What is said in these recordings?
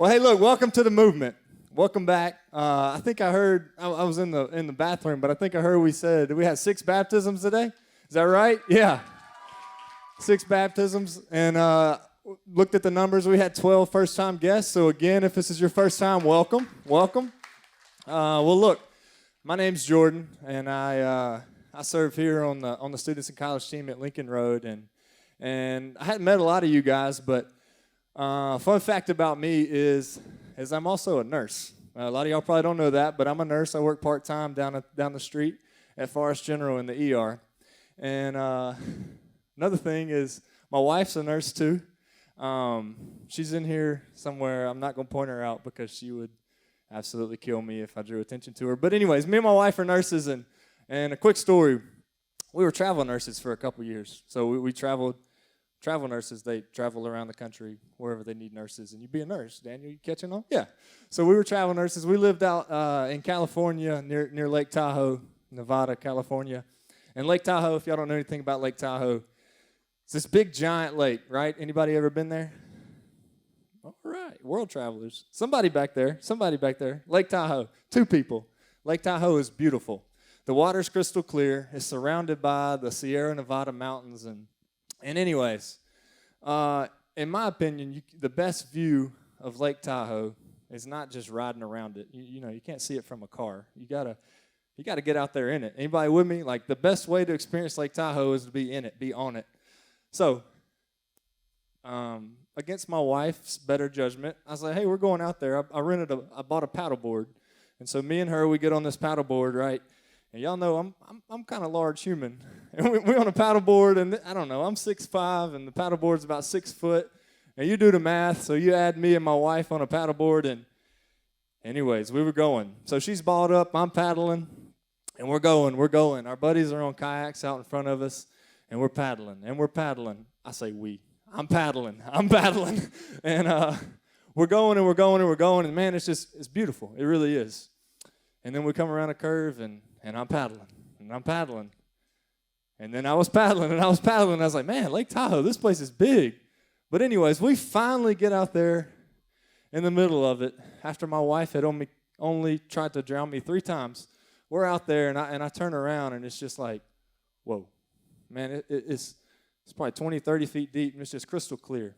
Well, hey, look, welcome to the movement. Welcome back. I think I heard, I was in the bathroom, but I think I heard we had 6 baptisms today. Is that right? Yeah. 6 baptisms. And looked at the numbers. We had 12 first-time guests. So, again, if this is your first time, welcome. Welcome. Well, look, my name's Jordan, and I serve here on the Students and College team at Lincoln Road. And I hadn't met a lot of you guys, but fun fact about me is I'm also a nurse. A lot of y'all probably don't know that, but I'm a nurse. I work part-time down the street at Forest General in the ER. And another thing is my wife's a nurse too. She's in here somewhere. I'm not going to point her out because she would absolutely kill me if I drew attention to her. But anyways, me and my wife are nurses, and a quick story. We were travel nurses for a couple years. So we traveled. Travel nurses, they travel around the country wherever they need nurses. And you be a nurse, Daniel, you catching on? Yeah. So we were travel nurses. We lived out in California near Lake Tahoe, Nevada, California. And Lake Tahoe, if y'all don't know anything about Lake Tahoe, it's this big giant lake, right? Anybody ever been there? All right, world travelers. Somebody back there. Lake Tahoe, 2 people. Lake Tahoe is beautiful. The water's crystal clear. It's surrounded by the Sierra Nevada mountains. And anyways, in my opinion, the best view of Lake Tahoe is not just riding around it. You can't see it from a car. You gotta get out there in it. Anybody with me? Like, the best way to experience Lake Tahoe is to be in it, be on it. So, against my wife's better judgment, I was like, hey, we're going out there. I bought a paddleboard, and so me and her, we get on this paddleboard, right? And y'all know I'm kind of large human. And we're on a paddleboard, and I don't know, I'm 6'5", and the paddleboard's about 6 foot. And you do the math, so you add me and my wife on a paddleboard, and anyways, we were going. So she's balled up, I'm paddling, and we're going. Our buddies are on kayaks out in front of us, and we're paddling. I say we. I'm paddling. And we're going, and man, it's beautiful. It really is. And then we come around a curve, and I'm paddling. And then I was paddling. And I was like, man, Lake Tahoe, this place is big. But anyways, we finally get out there in the middle of it after my wife had only tried to drown me 3 times. We're out there, and I turn around, and it's just like, whoa. Man, it's probably 20, 30 feet deep, and it's just crystal clear.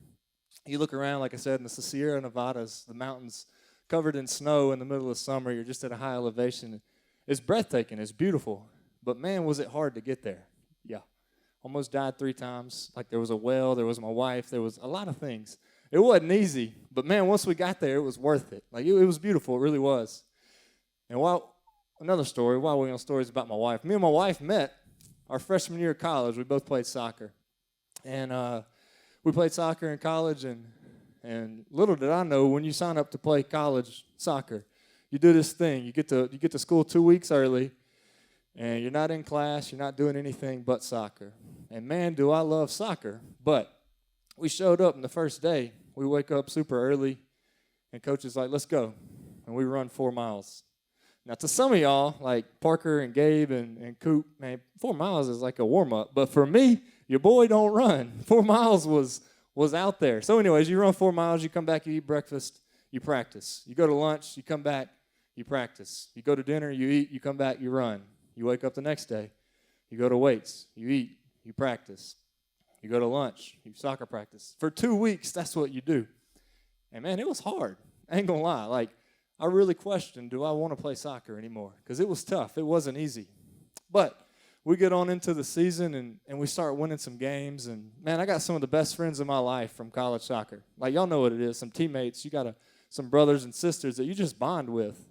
You look around, like I said, and it's the Sierra Nevadas, the mountains covered in snow in the middle of summer. You're just at a high elevation. It's breathtaking. It's beautiful. But, man, was it hard to get there. Yeah. Almost died 3 times. Like, there was a well. There was my wife. There was a lot of things. It wasn't easy. But, man, once we got there, it was worth it. Like, it was beautiful. It really was. And another story, while we're on stories about my wife. Me and my wife met our freshman year of college. We both played soccer. And we played soccer in college, and little did I know, when you sign up to play college soccer, you do this thing. You get to school 2 weeks early, and you're not in class. You're not doing anything but soccer. And, man, do I love soccer. But we showed up, and the first day, we wake up super early, and coach is like, let's go. And we run 4 miles. Now, to some of y'all, like Parker and Gabe and Coop, man, 4 miles is like a warm-up. But for me, your boy don't run. 4 miles was out there. So anyways, you run 4 miles, you come back, you eat breakfast, you practice. You go to lunch, you come back, you practice. You go to dinner, you eat, you come back, you run. You wake up the next day, you go to weights, you eat, you practice. You go to lunch, you soccer practice. For 2 weeks, that's what you do. And, man, it was hard. I ain't going to lie. Like, I really questioned, do I want to play soccer anymore? Because it was tough. It wasn't easy. But we get on into the season, and we start winning some games. And, man, I got some of the best friends in my life from college soccer. Like, y'all know what it is, some teammates. You got some brothers and sisters that you just bond with.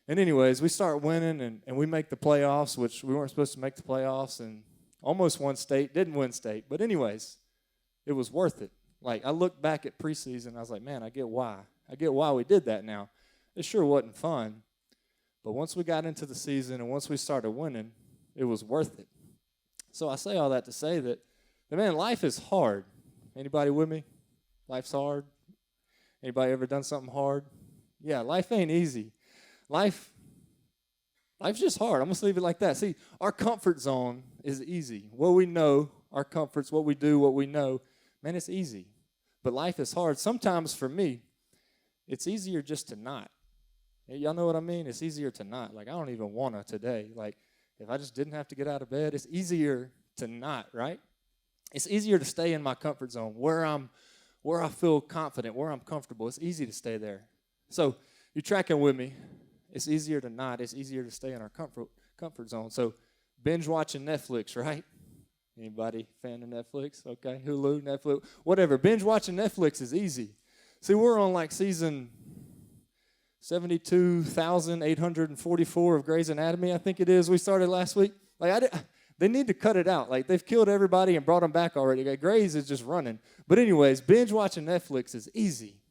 And anyways, we start winning, and we make the playoffs, which we weren't supposed to make the playoffs, and almost won state, didn't win state. But anyways, it was worth it. Like, I look back at preseason, I was like, man, I get why. I get why we did that now. It sure wasn't fun. But once we got into the season and once we started winning, it was worth it. So I say all that to say that, man, life is hard. Anybody with me? Life's hard. Anybody ever done something hard? Yeah, life ain't easy. Life's just hard. I'm going to leave it like that. See, our comfort zone is easy. What we know, our comforts, what we do, what we know, man, it's easy. But life is hard. Sometimes for me, it's easier just to not. Y'all know what I mean? It's easier to not. Like, I don't even want to today. Like, if I just didn't have to get out of bed, it's easier to not, right? It's easier to stay in my comfort zone where I feel confident, where I'm comfortable. It's easy to stay there. So you're tracking with me. It's easier to not. It's easier to stay in our comfort zone. So binge watching Netflix, right? Anybody fan of Netflix? Okay, Hulu, Netflix, whatever. Binge watching Netflix is easy. See, we're on like season 72,844 of Grey's Anatomy, I think it is. We started last week. Like, they need to cut it out. Like, they've killed everybody and brought them back already. Like, Grey's is just running. But anyways, binge watching Netflix is easy.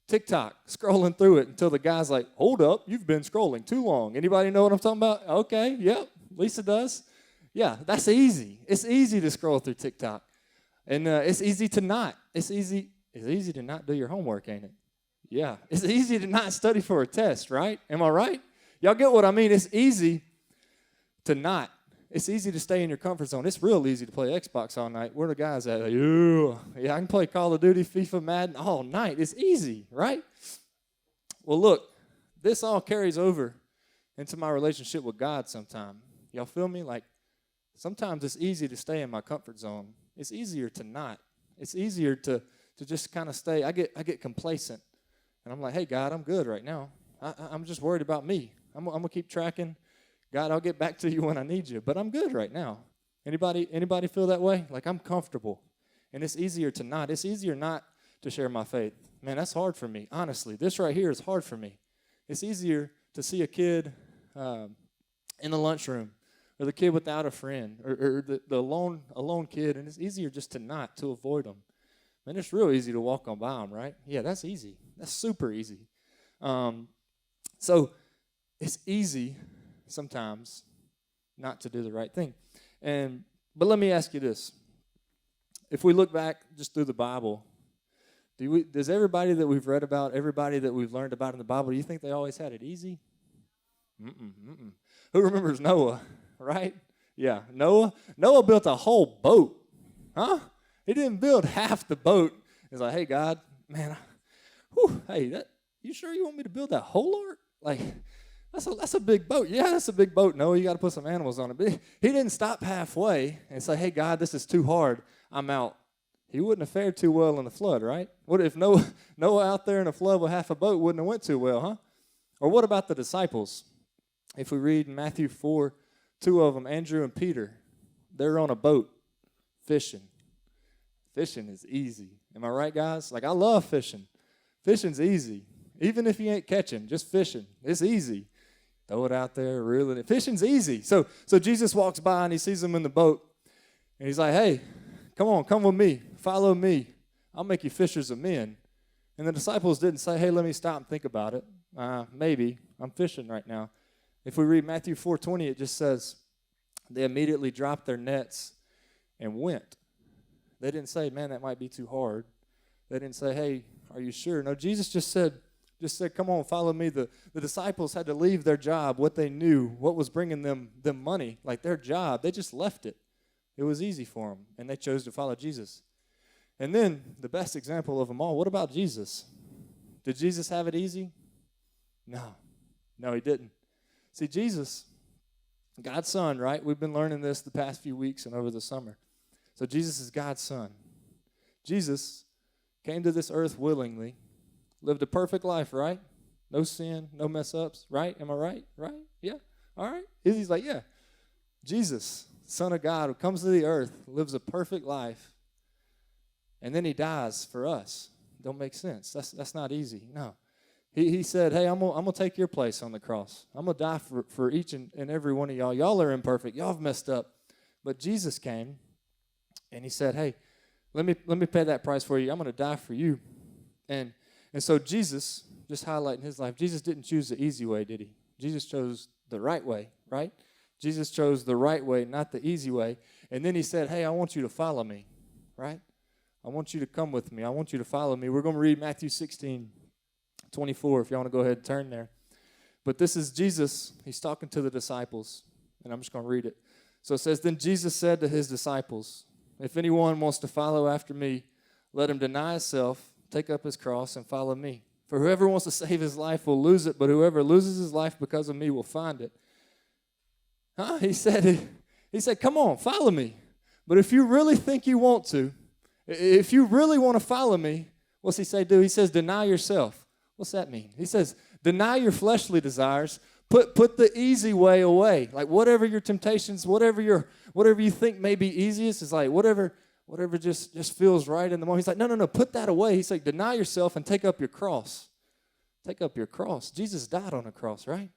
TikTok, scrolling through it until the guy's like, hold up, you've been scrolling too long. Anybody know what I'm talking about? Okay, yep, Lisa does. Yeah, that's easy. It's easy to scroll through TikTok. And it's easy to not. It's easy to not do your homework, ain't it? Yeah, it's easy to not study for a test, right? Am I right? Y'all get what I mean? It's easy to not. It's easy to stay in your comfort zone. It's real easy to play Xbox all night. Where the guys at? Like, yeah, I can play Call of Duty, FIFA, Madden all night. It's easy, right? Well, look, this all carries over into my relationship with God sometime. Y'all feel me? Like, sometimes it's easy to stay in my comfort zone. It's easier to not. It's easier to just kind of stay. I get complacent. And I'm like, hey, God, I'm good right now. I'm just worried about me. I'm going to keep tracking. God, I'll get back to you when I need you, but I'm good right now. Anybody feel that way? Like, I'm comfortable. And it's easier to not. It's easier not to share my faith. Man, that's hard for me, honestly. This right here is hard for me. It's easier to see a kid in the lunchroom, or the kid without a friend, or the alone kid, and it's easier just to not, to avoid them. Man, it's real easy to walk on by them, right? Yeah, that's easy. That's super easy. So it's easy sometimes not to do the right thing. But let me ask you this. If we look back just through the Bible, does everybody that we've read about, everybody that we've learned about in the Bible, do you think they always had it easy? Who remembers Noah, right? Yeah, Noah built a whole boat. Huh? He didn't build half the boat. He's like, hey, God, man, you sure you want me to build that whole ark? Like, that's a big boat. Yeah, that's a big boat. No, you got to put some animals on it. But he didn't stop halfway and say, hey, God, this is too hard. I'm out. He wouldn't have fared too well in the flood, right? What if Noah out there in a flood with half a boat wouldn't have went too well, huh? Or what about the disciples? If we read in Matthew 4, two of them, Andrew and Peter, they're on a boat fishing. Fishing is easy. Am I right, guys? Like, I love fishing. Fishing's easy. Even if you ain't catching, just fishing. It's easy. Throw it out there, reel it in. Fishing's easy. So Jesus walks by and he sees them in the boat. And he's like, hey, come with me. Follow me. I'll make you fishers of men. And the disciples didn't say, hey, let me stop and think about it. Maybe. I'm fishing right now. If we read Matthew 4:20, it just says, they immediately dropped their nets and went. They didn't say, man, that might be too hard. They didn't say, hey, are you sure? No, Jesus just said, come on, follow me. The disciples had to leave their job, what they knew, what was bringing them money, like their job. They just left it. It was easy for them, and they chose to follow Jesus. And then the best example of them all, what about Jesus? Did Jesus have it easy? No, he didn't. See, Jesus, God's son, right? We've been learning this the past few weeks and over the summer. So Jesus is God's son. Jesus came to this earth willingly, lived a perfect life, right? No sin, no mess ups, right? Am I right? Right? Yeah. All right. He's like, yeah. Jesus, Son of God, who comes to the earth, lives a perfect life, and then he dies for us. Don't make sense. That's not easy. No. He said, hey, I'm gonna take your place on the cross. I'm going to die for each and every one of y'all. Y'all are imperfect. Y'all have messed up. But Jesus came, and he said, hey, let me pay that price for you. I'm going to die for you. And so Jesus, just highlighting his life, Jesus didn't choose the easy way, did he? Jesus chose the right way, right? Jesus chose the right way, not the easy way. And then he said, hey, I want you to follow me, right? I want you to come with me. I want you to follow me. We're going to read Matthew 16:24, if you want to go ahead and turn there. But this is Jesus. He's talking to the disciples, and I'm just going to read it. So it says, then Jesus said to his disciples, if anyone wants to follow after me, let him deny himself, take up his cross, and follow me. For whoever wants to save his life will lose it, but whoever loses his life because of me will find it. He said, come on, follow me. But if you really think you want to, if you really want to follow me, what's he say do? He says, deny yourself. What's that mean? He says, deny your fleshly desires. Put the easy way away. Like whatever your temptations, whatever you think may be easiest is like whatever just feels right in the moment. He's like, no, put that away. He's like, deny yourself and take up your cross. Take up your cross. Jesus died on a cross, right?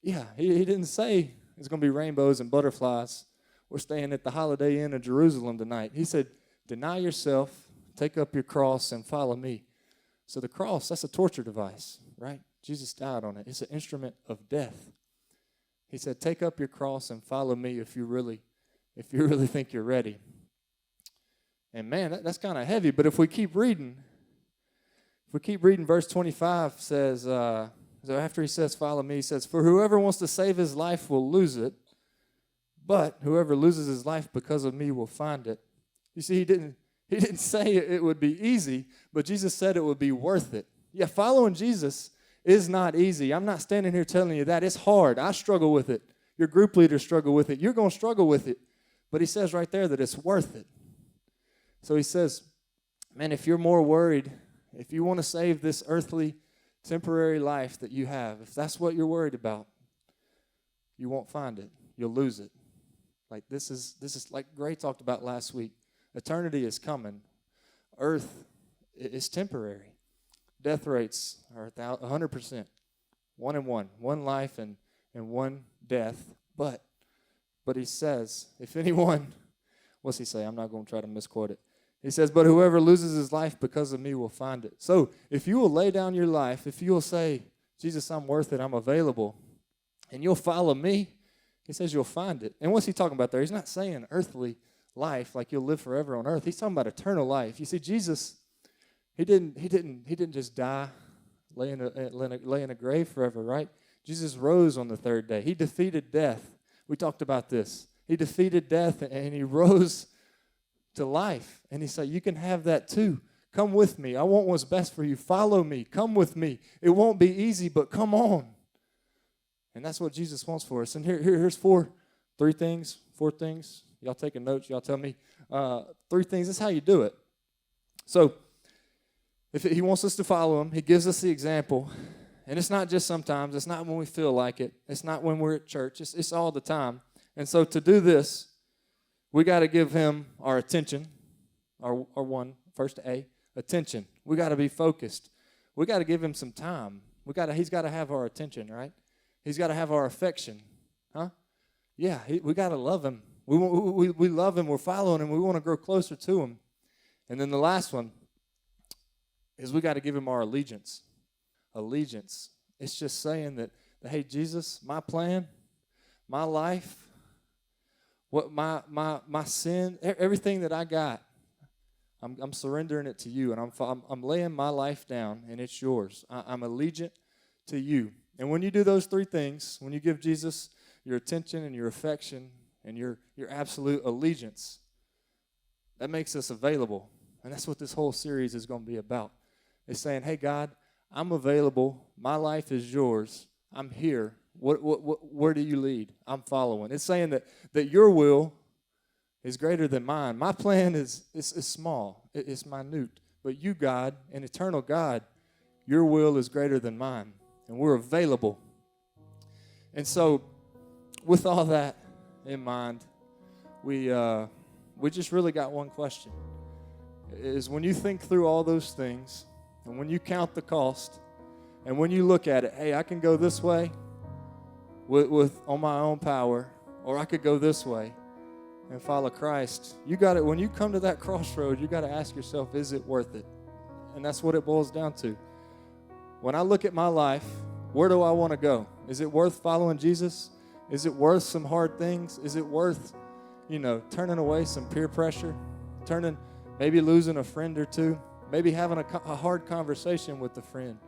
Yeah, he didn't say it's going to be rainbows and butterflies. We're staying at the Holiday Inn in Jerusalem tonight. He said, deny yourself, take up your cross, and follow me. So the cross, that's a torture device, right? Jesus died on it. It's an instrument of death. He said, take up your cross and follow me if you really think you're ready. And man, that's kind of heavy, but if we keep reading, verse 25 says, so after he says, follow me, he says, for whoever wants to save his life will lose it, but whoever loses his life because of me will find it. You see, he didn't say it would be easy, but Jesus said it would be worth it. Yeah, following Jesus is not easy. I'm not standing here telling you that. It's hard. I struggle with it. Your group leaders struggle with it. You're going to struggle with it. But he says right there that it's worth it. So he says, man, if you're more worried, if you want to save this earthly, temporary life that you have, if that's what you're worried about, you won't find it. You'll lose it. Like this is like Gray talked about last week. Eternity is coming. Earth is temporary. Death rates are 100%. 1 and 1. One life and one death. But he says, if anyone, what's he say? I'm not going to try to misquote it. He says, but whoever loses his life because of me will find it. So if you will lay down your life, if you will say, Jesus, I'm worth it, I'm available, and you'll follow me, he says you'll find it. And what's he talking about there? He's not saying earthly life like you'll live forever on earth. He's talking about eternal life. You see, Jesus, he didn't just die, lay in a grave forever, right? Jesus rose on the third day. He defeated death. We talked about this. He defeated death and he rose to life. And he said, you can have that too. Come with me. I want what's best for you. Follow me. Come with me. It won't be easy, but come on. And that's what Jesus wants for us. And here's four things. Y'all taking notes. Y'all tell me. 3 things. This is how you do it. So if he wants us to follow him, he gives us the example. And it's not just sometimes. It's not when we feel like it. It's not when we're at church. It's all the time. And so to do this, we got to give him our attention, our first A, attention. We got to be focused. We got to give him some time. He's got to have our attention, right? He's got to have our affection, huh? Yeah, we got to love him. We love him. We're following him. We want to grow closer to him. And then the last one is we got to give him our allegiance. Allegiance. It's just saying that, hey, Jesus, my plan, my life, what my sin, everything that I got, I'm surrendering it to you, and I'm laying my life down, and it's yours. I'm allegiant to you. And when you do those 3 things, when you give Jesus your attention and your affection and your absolute allegiance, that makes us available. And that's what this whole series is going to be about. It's saying, hey, God, I'm available. My life is yours. I'm here. Where do you lead? I'm following. It's saying that your will is greater than mine. My plan is small. It's minute. But you, God, an eternal God, your will is greater than mine. And we're available. And so with all that in mind, we just really got one question. Is when you think through all those things, and when you count the cost, and when you look at it, hey, I can go this way with on my own power, or I could go this way and follow Christ. You got it. When you come to that crossroad, you got to ask yourself, is it worth it? And that's what it boils down to. When I look at my life, where do I want to go? Is it worth following Jesus? Is it worth some hard things? Is it worth, turning away some peer pressure? Maybe losing a friend or two? Maybe having a hard conversation with a friend?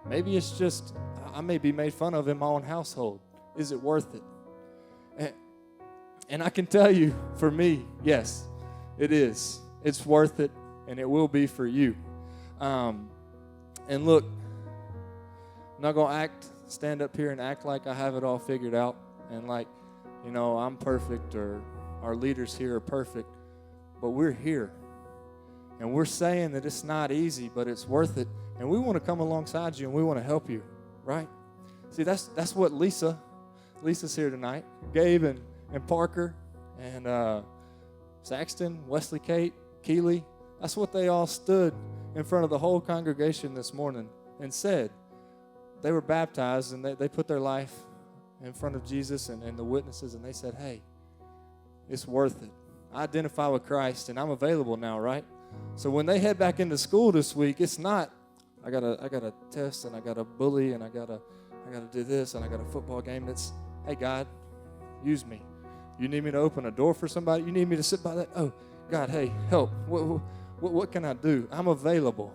Maybe it's just, I may be made fun of in my own household. Is it worth it? And I can tell you, for me, yes, it is. It's worth it, and it will be for you. And look, I'm not going to stand up here and act like I have it all figured out and like, I'm perfect or our leaders here are perfect. But we're here. And we're saying that it's not easy, but it's worth it. And we want to come alongside you and we want to help you, right? See, that's what Lisa's here tonight. Gabe and Parker and Saxton, Wesley, Kate, Keeley. That's what they all stood in front of the whole congregation this morning and said. They were baptized and they put their life in front of Jesus and the witnesses, and they said, hey, it's worth it. I identify with Christ and I'm available now, right? So when they head back into school this week, it's not, I got a test and I got a bully and I got to do this and I got a football game. It's, hey, God, use me. You need me to open a door for somebody? You need me to sit by that? Oh, God, hey, help. What can I do? I'm available.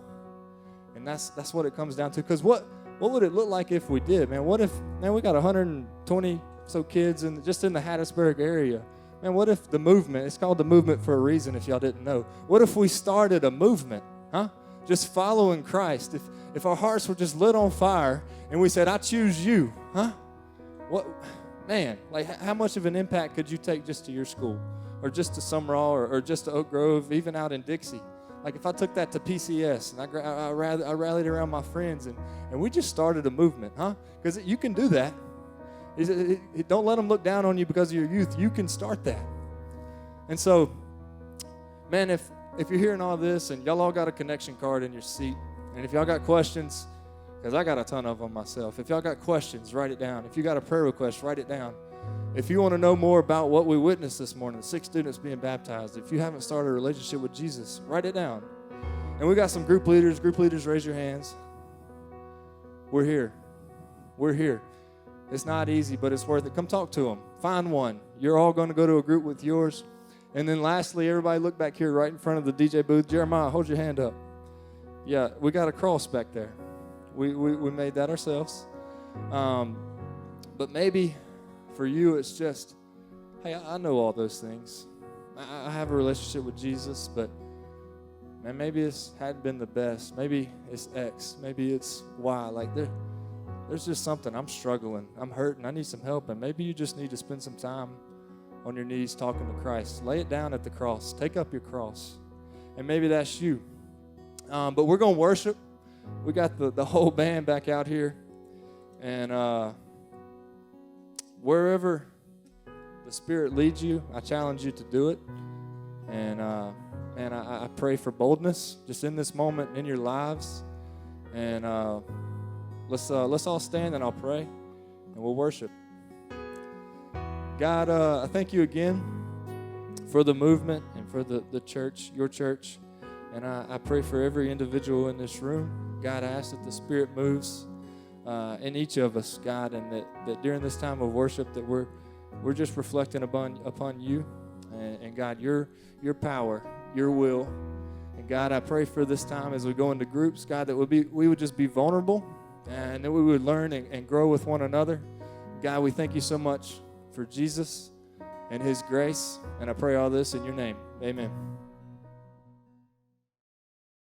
And that's what it comes down to. Because what would it look like if we did, man? What if, man, we got 120 so kids just in the Hattiesburg area. Man, what if the movement, it's called the movement for a reason if y'all didn't know. What if we started a movement, huh? Just following Christ. If our hearts were just lit on fire and we said, I choose you, huh? What, man, like how much of an impact could you take just to your school or just to Summerall or just to Oak Grove, even out in Dixie? Like if I took that to PCS and I rallied around my friends and we just started a movement, huh? Because you can do that. Don't let them look down on you because of your youth. You can start that. And so, man, if you're hearing all this and y'all all got a connection card in your seat, and if y'all got questions, because I got a ton of them myself. If y'all got questions, write it down. If you got a prayer request, write it down. If you want to know more about what we witnessed this morning, the 6 students being baptized, if you haven't started a relationship with Jesus, write it down. And we got some group leaders. Group leaders, raise your hands. We're here. We're here. It's not easy, but it's worth it. Come talk to them. Find one. You're all going to go to a group with yours. And then lastly, everybody look back here right in front of the DJ booth. Jeremiah, hold your hand up. Yeah, we got a cross back there. We made that ourselves. But maybe for you it's just, hey, I know all those things. I have a relationship with Jesus, but man, maybe it's hadn't been the best. Maybe it's X. Maybe it's Y. Like there's just something. I'm struggling. I'm hurting. I need some help. And maybe you just need to spend some time on your knees talking to Christ. Lay it down at the cross. Take up your cross. And maybe that's you. But we're going to worship. We got the whole band back out here. And wherever the Spirit leads you, I challenge you to do it. And man, I pray for boldness just in this moment in your lives. And let's all stand and I'll pray and we'll worship. God, I thank you again for the movement and for the church, your church. And I pray for every individual in this room. God, I ask that the Spirit moves in each of us, God, and that during this time of worship that we're just reflecting upon you and God, your power, your will. And God, I pray for this time as we go into groups, God, that we would just be vulnerable and that we would learn and grow with one another. God, we thank you so much for Jesus and his grace. And I pray all this in your name. Amen.